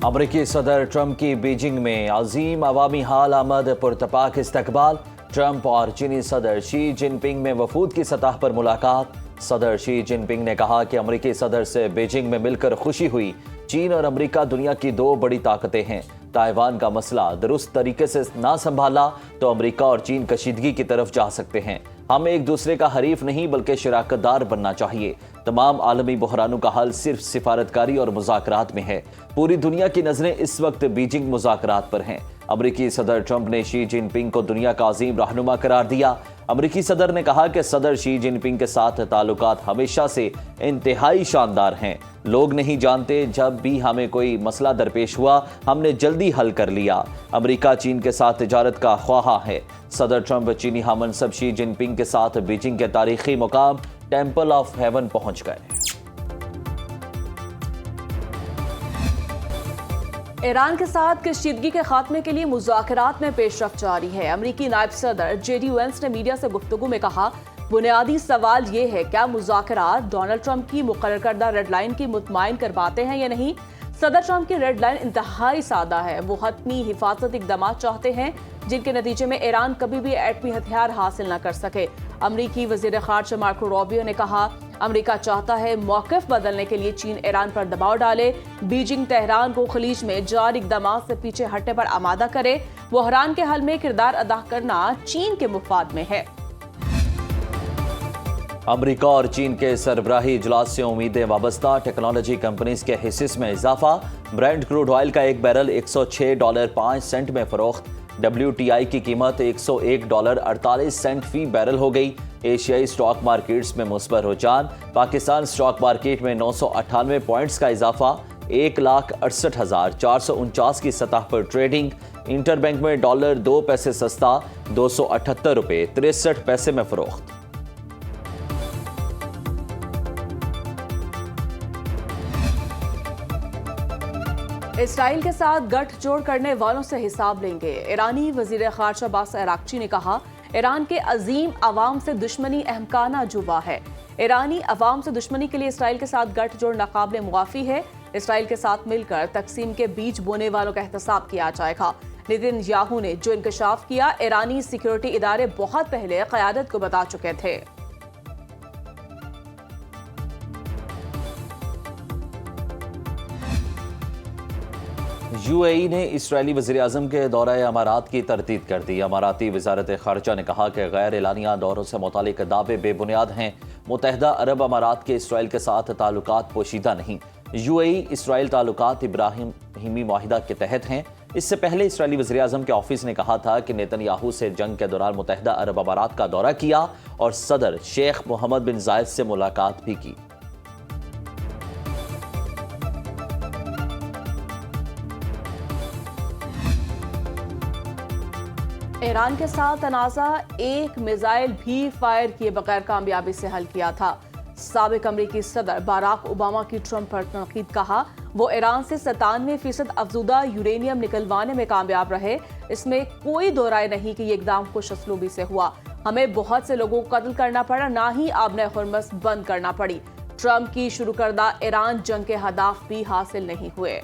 अमरीकी सदर ट्रंप की बीजिंग में अजीम अवामी हाल आमद पुरतपाक इस्तकबाल। ट्रंप और चीनी सदर शी जिनपिंग में वफूद की सतह पर मुलाकात। सदर शी जिनपिंग ने कहा कि अमरीकी सदर से बीजिंग में मिलकर खुशी हुई। चीन और अमरीका दुनिया की दो बड़ी ताकतें हैं। ताइवान का मसला दुरुस्त तरीके से ना संभाला तो अमरीका और चीन कशीदगी की तरफ जा सकते हैं। हमें एक दूसरे का हरीफ नहीं बल्कि शराकतदार बनना चाहिए। तमाम आलमी बहरानों का हल सिर्फ सिफारतकारी और मुज़ाकरात में है। पूरी दुनिया की नजरें इस वक्त बीजिंग मुज़ाकरात पर हैं। अमरीकी सदर ट्रंप ने शी जिनपिंग को दुनिया का अजीम रहनुमा करार दिया। अमरीकी सदर ने कहा कि सदर शी जिनपिंग के साथ ताल्लुकात हमेशा से इंतहाई शानदार हैं। लोग नहीं जानते, जब भी हमें कोई मसला दरपेश हुआ हमने जल्दी हल कर लिया। अमरीका चीन के साथ तिजारत का ख्वाहा है। सदर ट्रंप चीनी हमनसब शी जिनपिंग के साथ बीजिंग के तारीखी मुकाम टेंपल ऑफ हेवन पहुंच गए। ईरान के साथ कशीदगी के खात्मे के लिए मुज़ाकरात में पेशरफ्त जारी है। अमरीकी नायब सदर जेडी वेंस ने मीडिया से गुफ्तगू में कहा, बुनियादी सवाल ये है क्या मुज़ाकरात डोनाल्ड ट्रंप की मुकर्रर करदा रेड लाइन की मुतमाइन करवाते हैं या नहीं। सदर ट्रंप की रेड लाइन इंतहाई सादा है। वो हतमी हिफाजती इक़दाम चाहते हैं जिनके नतीजे में ईरान कभी भी एटमी हथियार हासिल न कर सके। अमरीकी वज़ीर ख़ारिजा मार्को रूबियो ने कहा, अमरीका चाहता है मौक़िफ़ बदलने के लिए चीन ईरान पर दबाव डाले। बीजिंग तेहरान को खलीज में जारी इक़दाम से पीछे हटने पर आमादा करे। बहरान के हल में किरदार अदा करना चीन के मुफाद में है। अमरीका और चीन के सरबराही इजलास से उम्मीदें वाबस्ता। टेक्नोलॉजी कंपनीज के हिस्से में इजाफा। ब्रेंट क्रूड ऑयल का एक बैरल $106.05 में फरोख्त। WTI की कीमत $101.48 फी बैरल हो गई। एशियाई स्टॉक मार्केट्स में मुस्बत रुझान। पाकिस्तान स्टॉक मार्केट में 998 पॉइंट्स का इजाफा। 1,68,449 की सतह पर ट्रेडिंग। इंटरबैंक में डॉलर 2 पैसे सस्ता $278.63 में फरोख्त। इसराइल के साथ गठजोड़ करने वालों से हिसाब लेंगे। ईरानी वज़ीर ख़ारिजा अब्बास अराक्ची ने कहा, ईरान के अजीम अवाम से दुश्मनी अहमकाना जुबा है। ईरानी अवाम से दुश्मनी के लिए इसराइल के साथ गठजोड़ नाकाबिले मुआफ़ी है। इसराइल के साथ मिलकर तकसीम के बीज बोने वालों का एहतसाब किया जाएगा। नेतन्याहू ने जो इंकशाफ किया, ईरानी सिक्योरिटी इदारे बहुत पहले क़यादत को बता चुके थे। UAE ने इस्राएली वज़ीर-ए-आज़म के दौरे अमारात की तरदीद कर दी। अमाराती वज़ारत ख़ारिजा ने कहा कि गैर एलानिया दौरों से मुतालिक दावे बेबुनियाद हैं। मुत्तहिदा अरब अमारात के इसराइल के साथ ताल्लुकात पोशीदा नहीं। UAE इसराइल ताल्लुकात इब्राहिमी मुआहिदा के तहत हैं। इससे पहले इस्राएली वज़ीर-ए-आज़म के ऑफिस ने कहा था कि नेतन्याहू से जंग के दौरान मुत्तहिदा अरब अमारात का दौरा किया और सदर शेख मोहम्मद बिन जायद से मुलाकात भी की। ईरान के साथ तनाज़ा एक मिसाइल भी फायर किए बगैर कामयाबी से हल किया था। साबिक अमरीकी सदर बराक ओबामा की ट्रंप पर तनकीद। कहा, वो ईरान से 97% अफजुदा यूरेनियम निकलवाने में कामयाब रहे। इसमें कोई दो राय नहीं कि ये इकदाम खुश असलूबी से हुआ। हमें बहुत से लोगों को कत्ल करना पड़ा, ना ही आबने हुर्मस बंद करना पड़ी। ट्रंप की शुरू करदा ईरान जंग के हदाफ भी हासिल नहीं हुए।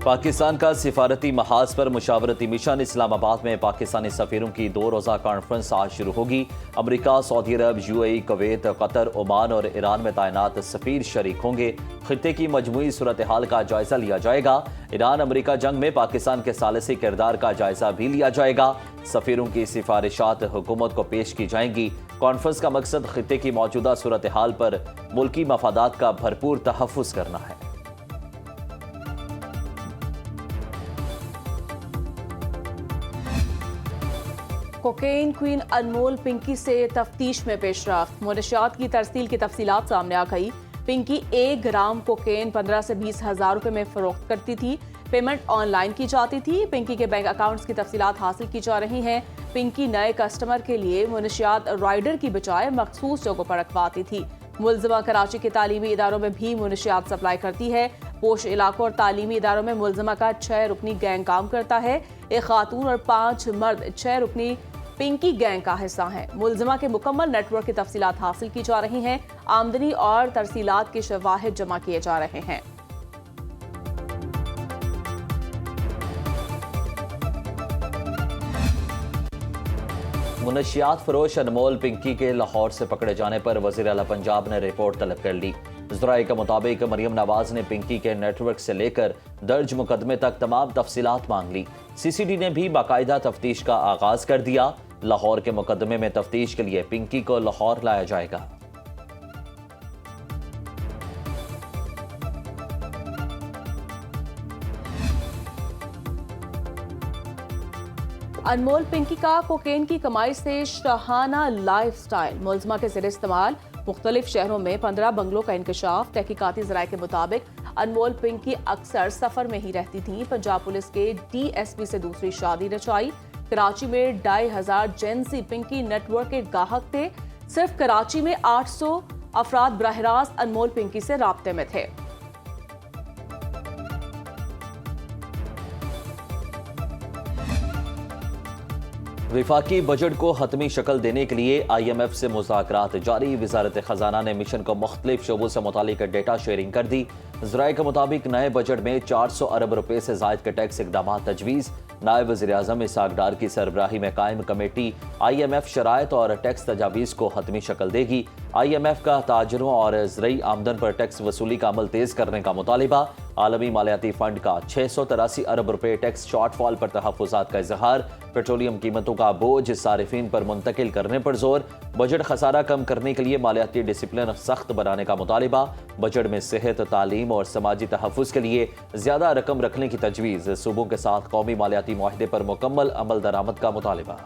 पाकिस्तान का सिफारती महाज पर मुशावरती मिशन। इस्लामाबाद में पाकिस्तानी सफीरों की 2 रोज़ा कॉन्फ्रेंस आज शुरू होगी। अमरीका, सऊदी अरब, UAE, कुवैत, कतर, ओमान और ईरान में तैनात सफीर शरीक होंगे। खित्ते की मजमूई सूरत हाल का जायजा लिया जाएगा। ईरान अमरीका जंग में पाकिस्तान के सालिसी किरदार का जायजा भी लिया जाएगा। सफीरों की सिफारिशात हुकूमत को पेश की जाएंगी। कॉन्फ्रेंस का मकसद खित्ते की मौजूदा सूरत हाल पर मुल्की मफादात का भरपूर तहफ़्फ़ुज़ करना है। कोकेन क्वीन अनमोल पिंकी से तफ्तीश में पेशरफ्त। मुनशियात की तरसील की तफसीलात सामने आ गई। पिंकी 1 ग्राम कोकेन 15 से 20 हज़ार रुपए में फरोख्त करती थी। पेमेंट ऑनलाइन की जाती थी। पिंकी के बैंक अकाउंट्स की तफसीलात हासिल की जा रही हैं। पिंकी नए कस्टमर के लिए मुनशियात राइडर की बजाय मखसूस जगहों पर रखवाती थी। मुलजिमा कराची के तालीमी इदारों में भी मुनशियात सप्लाई करती है। पोश इलाकों और तालीमी इदारों में मुलजिमा का 6 रुकनी गैंग काम करता है। एक खातून और 5 मर्द 6 रुकनी पिंकी गैंग का हिस्सा हैं। मुलजिमा के मुकम्मल नेटवर्क की तफसीलात हासिल की जा रही हैं। आमदनी और तरसीलात के शवाहिद जमा किए जा रहे हैं। मुनशियात फरोश अनमोल पिंकी के लाहौर से पकड़े जाने पर वज़ीर आला पंजाब ने रिपोर्ट तलब कर ली। ज़राए के मुताबिक मरियम नवाज ने पिंकी के नेटवर्क से लेकर दर्ज मुकदमे तक तमाम तफसीलात मांग ली। CCD ने भी बाकायदा तफ्तीश का आगाज कर दिया। लाहौर के मुकदमे में तफ्तीश के लिए पिंकी को लाहौर लाया जाएगा। अनमोल पिंकी का कोकेन की कमाई से शाहाना लाइफ स्टाइल। मुलजिमा के ज़रिए इस्तेमाल मुख्तलिफ शहरों में 15 बंगलों का इंकशाफ। तहकीकाती ज़राए के मुताबिक अनमोल पिंकी अक्सर सफर में ही रहती थी। पंजाब पुलिस के DSP से दूसरी शादी रचाई। कराची में 2500 जेंसी पिंकी नेटवर्क के गाहक थे। सिर्फ कराची में 800 अफराद बराह रास्त अनमोल पिंकी से राब्ते में थे। विफाकी बजट को हतमी शक्ल देने के लिए IMF से मुज़ाकरात जारी। वज़ारत ख़जाना ने मिशन को मुख्तलिफ शोबों से मुतालिक डेटा शेयरिंग कर दी। ज़राए के मुताबिक नए बजट में 400 अरब रुपए से ज़ायद के टैक्स इक़दाम तजवीज़। नायब वज़ीर-ए-आज़म इसहाक़ डार की सरबराही में कायम कमेटी IMF शराइत और टैक्स तजावीज़ को हतमी शक्ल देगी। IMF का ताजरों और ज़रई आमदन पर टैक्स वसूली का अमल तेज़ करने का मुतालिबा। आलमी मालियाती फ़ंड का 683 अरब रुपए टैक्स शॉर्टफॉल पर तहफ़्फ़ुज़ात का इज़हार। पेट्रोलियम कीमतों का बोझ सारिफीन पर मुंतकिल करने पर जोर। बजट खसारा कम करने के लिए मालियाती डिसिप्लिन सख्त बनाने का मुतालिबा। बजट में सेहत, तालीम और समाजी तहफ़्फ़ुज़ के लिए ज़्यादा रकम रखने की तजवीज़। सूबों के साथ कौमी मालियाती मुआहदे पर मुकम्मल अमल दरामद का मुतालिबा।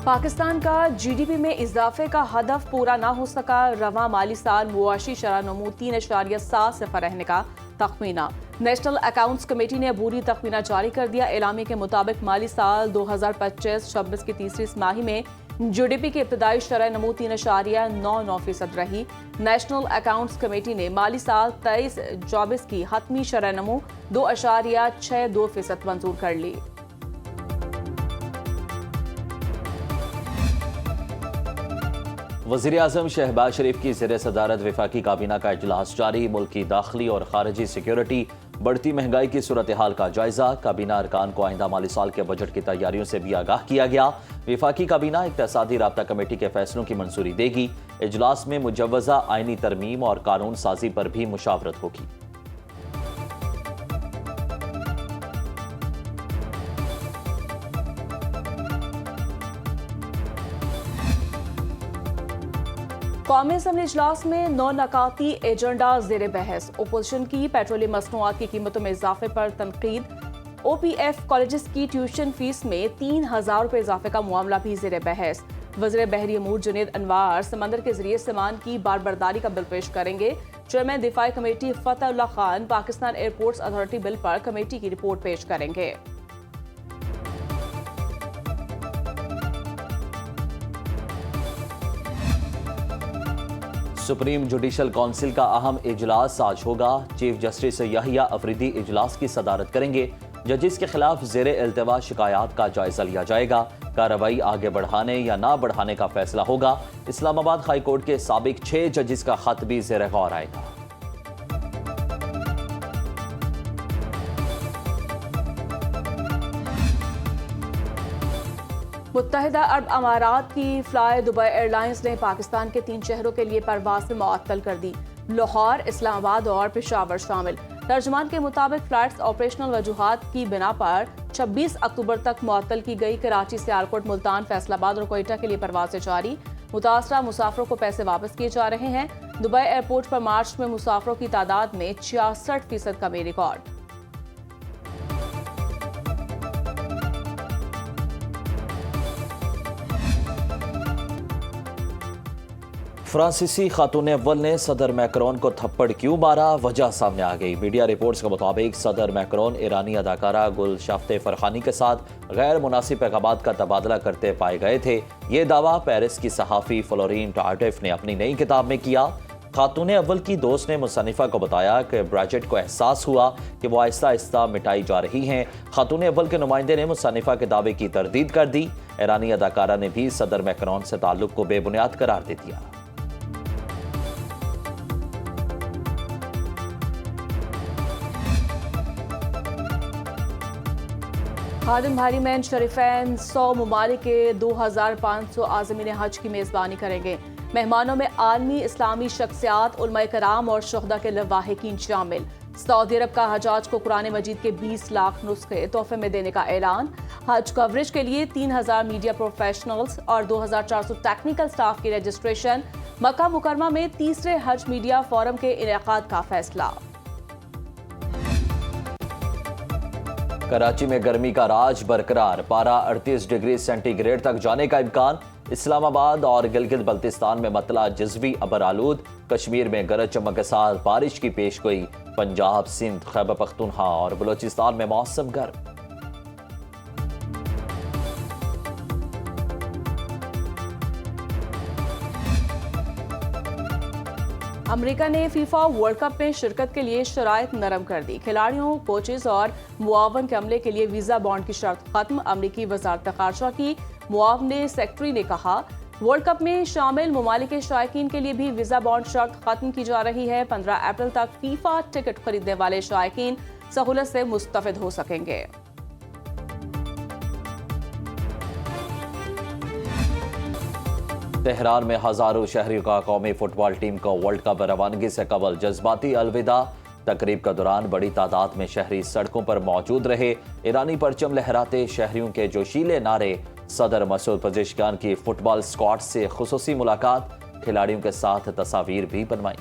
पाकिस्तान का GDP में इजाफे का हदफ पूरा ना हो सका। रवां माली साल मुआशी शरह नमू 3.7 रहने का तखमीना। नेशनल अकाउंट्स कमेटी ने अबूरी तखमीना जारी कर दिया। एलामी के मुताबिक माली साल 2025-26 की तीसरी तिमाही में GDP की इब्तदाई शरह नमू 3.99% रही। नेशनल अकाउंट्स कमेटी ने माली साल 23-24 की हतमी शरह नमू 2.62% मंजूर कर ली। वज़ीर-ए-आज़म शहबाज शरीफ की ज़ेर सदारत वफाकी काबीना का इजलास जारी। मुल्की दाखिली और खारजी सिक्योरिटी, बढ़ती महंगाई की सूरत हाल का जायजा। काबीना अरकान को आइंदा माली साल के बजट की तैयारियों से भी आगाह किया गया। वफाकी काबीना इक़्तिसादी राब्ता कमेटी के फैसलों की मंजूरी देगी। इजलास में मुजव्वज़ा आइनी तरमीम और कानून साजी पर भी मुशावरत होगी। कौमी असम्बली इजलास में 9 नकाती एजेंडा ज़ेर बहस। ओपोजिशन की पेट्रोलियम मसनूआत की कीमतों में इजाफे पर तनकीद। OPF कॉलेजेस की ट्यूशन फीस में 3000 रुपये इजाफे का मामला भी ज़ेर बहस। वज़ीर बहरी अमूर जुनेद अनवार समंदर के जरिए सामान की बारबरदारी का बिल पेश करेंगे। चेयरमैन दिफाई committee Fatehullah Khan Pakistan airports authority bill पर कमेटी की रिपोर्ट पेश करेंगे। सुप्रीम जुडिशल काउंसिल का अहम इजलास आज होगा। चीफ जस्टिस याहिया अफरीदी इजलास की सदारत करेंगे। जजिस के खिलाफ ज़ेर इल्तवा शिकायत का जायजा लिया जाएगा। कार्रवाई आगे बढ़ाने या ना बढ़ाने का फैसला होगा। इस्लामाबाद हाई कोर्ट के साबिक 6 जजिस का खत भी ज़ेर गौर आएगा। मुत्तहिदा अरब अमारात की फ्लाई दुबई एयरलाइंस ने पाकिस्तान के 3 शहरों के लिए परवाज़ें मुअत्तल कर दी। लाहौर, इस्लामाबाद और पेशावर शामिल। तर्जमान के मुताबिक फ्लाइट्स ऑपरेशनल वजूहात की बिना पर 26 अक्टूबर तक मुअत्तल की गई। कराची, सियालकोट, मुल्तान, फैसलाबाद और कोयटा के लिए परवाज़ें जारी। मुतासरा मुसाफिरों को पैसे वापस किए जा रहे हैं। दुबई एयरपोर्ट पर मार्च में मुसाफिरों की तादाद में 66% कमी रिकॉर्ड। फ्रांसीसी खातून अव्वल ने सदर मैक्रोन को थप्पड़ क्यों मारा, वजह सामने आ गई। मीडिया रिपोर्ट्स के मुताबिक सदर मैक्रोन ईरानी अदाकारा गुलशाफ्ते फरहानी के साथ गैर मुनासिब पैगामात का तबादला करते पाए गए थे। ये दावा पेरिस की सहाफ़ी फ्लोरीन टार्डेफ ने अपनी नई किताब में किया। خاتون اول کی دوست نے مصنفہ کو بتایا کہ بریجٹ کو احساس ہوا کہ وہ آہستہ آہستہ مٹائی جا رہی ہیں۔ خاتون اول کے نمائندے نے مصنفہ کے دعوے کی تردید کر دی۔ ایرانی اداکارہ نے بھی صدر میکرون سے تعلق کو بے بنیاد قرار دے دیا۔ خادم بحریمین شریفین 100 ممالک کے 2500 عازمین حج کی میزبانی کریں گے۔ مہمانوں میں عالمی اسلامی شخصیات، علماء کرام اور شہداء کے لواحقین شامل۔ سعودی عرب کا حجاج کو قرآن مجید کے 20 لاکھ نسخے تحفے میں دینے کا اعلان۔ حج کوریج کے لیے 3000 میڈیا پروفیشنلز اور 2400 ٹیکنیکل سٹاف کی رجسٹریشن۔ مکہ مکرمہ میں تیسرے حج میڈیا فورم کے انعقاد کا فیصلہ۔ کراچی میں گرمی کا راج برقرار، پارہ 38 ڈگری سینٹی گریڈ تک جانے کا امکان۔ اسلام آباد اور گلگت بلتستان میں مطلع جزوی ابر آلود، کشمیر میں گرج چمک کے ساتھ بارش کی پیش گوئی۔ پنجاب، سندھ، خیبر پختونخوا اور بلوچستان میں موسم گرم۔ امریکہ نے فیفا ورلڈ کپ میں شرکت کے لیے شرائط نرم کر دی۔ کھلاڑیوں، کوچز اور معاون کے عملے کے لیے ویزا بانڈ کی شرط ختم۔ امریکی وزارت خارجہ کی معاون سیکرٹری نے کہا ورلڈ کپ میں شامل ممالک کے شائقین کے لیے بھی ویزا بانڈ شرط ختم کی جا رہی ہے۔ 15 اپریل تک فیفا ٹکٹ خریدنے والے شائقین سہولت سے مستفید ہو سکیں گے۔ تہران میں ہزاروں شہریوں کا قومی فٹ بال ٹیم کو ورلڈ کپ روانگی سے قبل جذباتی الوداع۔ تقریب کا دوران بڑی تعداد میں شہری سڑکوں پر موجود رہے۔ ایرانی پرچم لہراتے شہریوں کے جوشیلے نعرے۔ صدر مسعود پزشکیان کی فٹ بال اسکواڈ سے خصوصی ملاقات، کھلاڑیوں کے ساتھ تصاویر بھی بنوائی۔